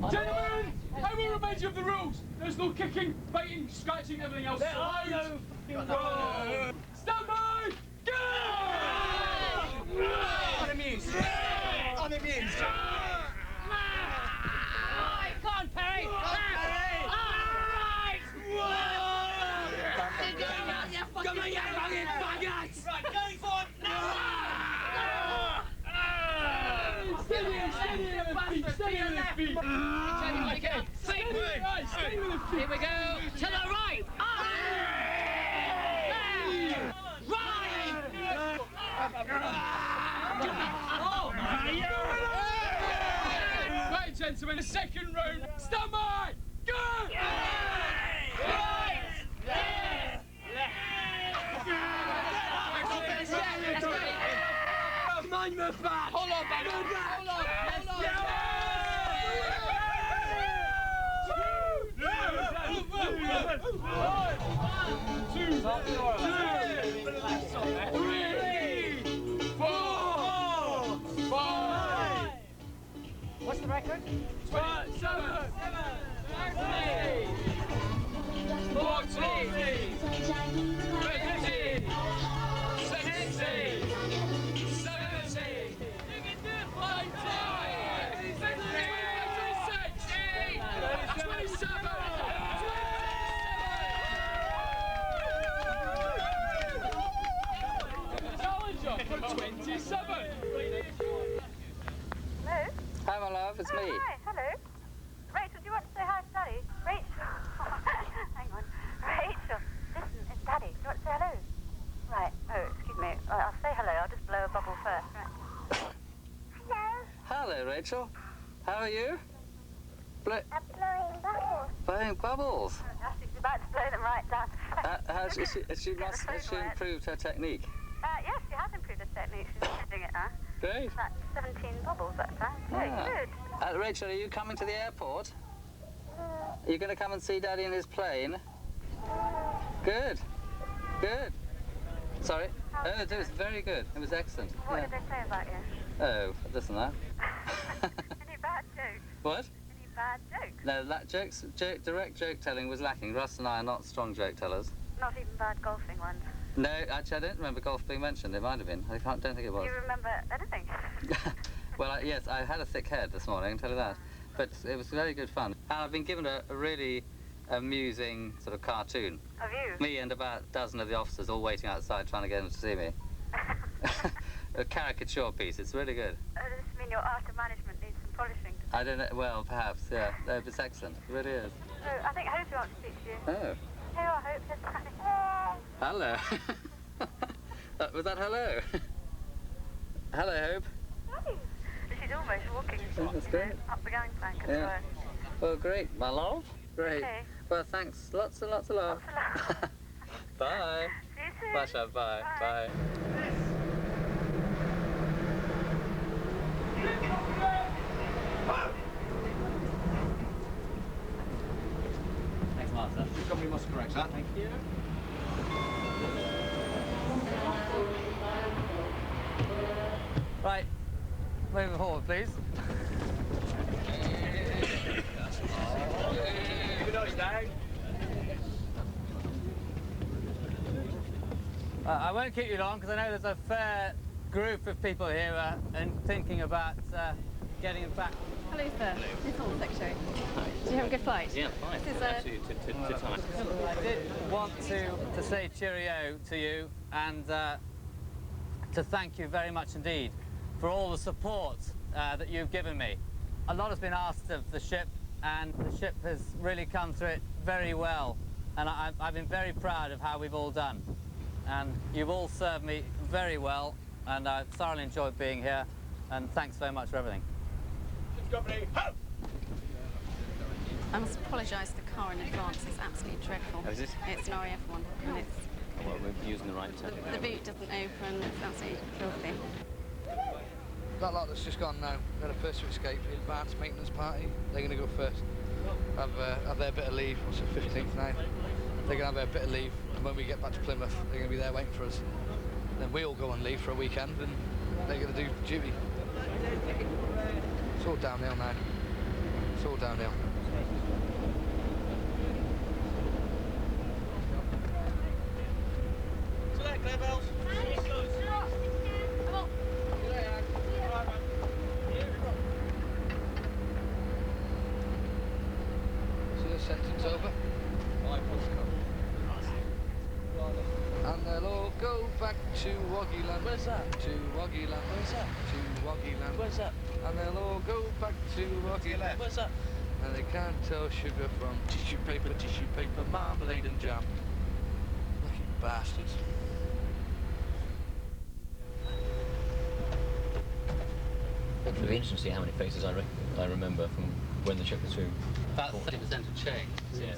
Gentlemen, I will remind you of the rules. There's no kicking, biting, scratching, everything else. There are no Stand by! Go! Unamused. Unamused. Go on, Perry! All right! Come on, you fucking faggots! Right, going for it now! Steady on the feet! Okay, Steady with the feet! here we go. To the right! Right, gentlemen, the second round. Stand by! Go! Come on, move back! Hold on, baby. Hold on. What's the record? 7, 14, 15, 16, 17, 27. Challenger for 27. Hello? Hi, my love, it's me. Hi, hello. Rachel, do you want to say hi to Daddy? Rachel. Hang on. Rachel, listen, it's Daddy. Do you want to say hello? Right. Oh, excuse me. I'll say hello. I'll just blow a bubble first. Right. Hello. Hello, Rachel. How are you? I'm blowing bubbles. Blowing bubbles. She's about to blow them right down. Has she improved her technique? Yes, she has improved her technique. She's doing it now. Great. That's 17 bubbles that time. Very good. Rachel, are you coming to the airport? Are you going to come and see Daddy in his plane? Good. Good. Sorry. Oh, it was very good. It was excellent. What did they say about you? Oh, this and that. Any bad jokes? What? Any bad jokes? No, direct joke telling was lacking. Russ and I are not strong joke tellers. Not even bad golfing ones. No, actually, I don't remember golf being mentioned. It might have been. Don't think it was. Do you remember anything? Well, yes, I had a thick head this morning, I can tell you that. But it was very good fun. And I've been given a really amusing sort of cartoon. Of you? Me and about a dozen of the officers all waiting outside trying to get in to see me. A caricature piece. It's really good. Does this mean your art of management needs some polishing? I don't know. Well, perhaps, yeah. No, it's excellent. It really is. So, I think Hope wants to speak to you. Oh. Here you are, Hope. Just Hello. Was that hello? Hello, Hope. She's almost walking That's great. up the gangplank as Yeah. Well, great, my love. Great. Okay. Well, thanks. Lots and lots of love. Bye. See you soon. Bye, Shab. Bye. Bye. Thanks, Martha. Your company must correct that. Thank you. Right. Moving forward, please. Good night, Dad. I won't keep you long because I know there's a fair group of people here and thinking about getting back. Hello, sir. It's all secretary. Did you have a good flight? Yeah, fine. This is to time. I did want to say cheerio to you and to thank you very much indeed for all the support that you've given me. A lot has been asked of the ship, and the ship has really come through it very well, and I've been very proud of how we've all done. And you've all served me very well, and I've thoroughly enjoyed being here, and thanks very much for everything. Company, ho! I must apologise, the car in advance is absolutely dreadful. Oh, is it? It's an RAF one, and it's... Well, we're using the right term. The boot doesn't open, it's absolutely filthy. That lot that's just gone now, they're the first to escape the advanced maintenance party. They're going to go first. Have their bit of leave. What's the 15th now? They're going to have a bit of leave, and when we get back to Plymouth, they're going to be there waiting for us. Then we all go on leave for a weekend, and they're going to do duty. It's all downhill now. It's all downhill. See the sentence over? And they'll all go back to Woggyland. Where's that? To Woggyland. Where's that? To Woggyland. Where's that? And they'll all go back to Woggyland. Where's that? And they can't tell sugar from tissue paper, marmalade and jam. Lucky bastards. It'll be interesting to see how many faces I remember from when the ship was through. About 30% have changed. Yeah.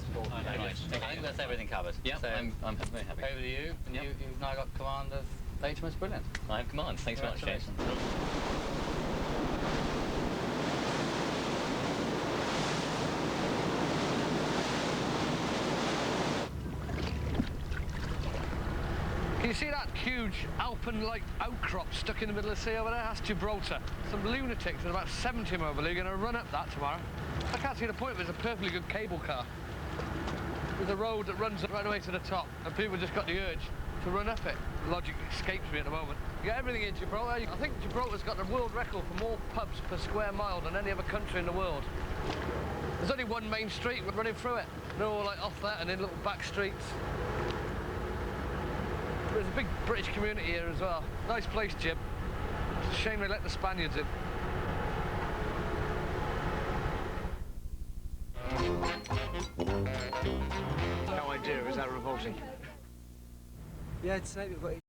I think that's everything covered. Yeah, so I'm very happy. over to you, and you've now got command of HMS Brilliant. I have command. Thanks very much, Jason. Can you see that huge Alpen-like outcrop stuck in the middle of the sea over there? That's Gibraltar. Some lunatics, there's about 70 of them over there, are going to run up that tomorrow. I can't see the point, but it's a perfectly good cable car. There's a road that runs right away to the top, and people just got the urge to run up it. Logic escapes me at the moment. You got everything in Gibraltar. I think Gibraltar's got the world record for more pubs per square mile than any other country in the world. There's only one main street running through it. They're all like off that and in little back streets. There's a big British community here as well. Nice place, Jim. It's a shame they let the Spaniards in. No idea, is that revolting? Yeah, it's we've got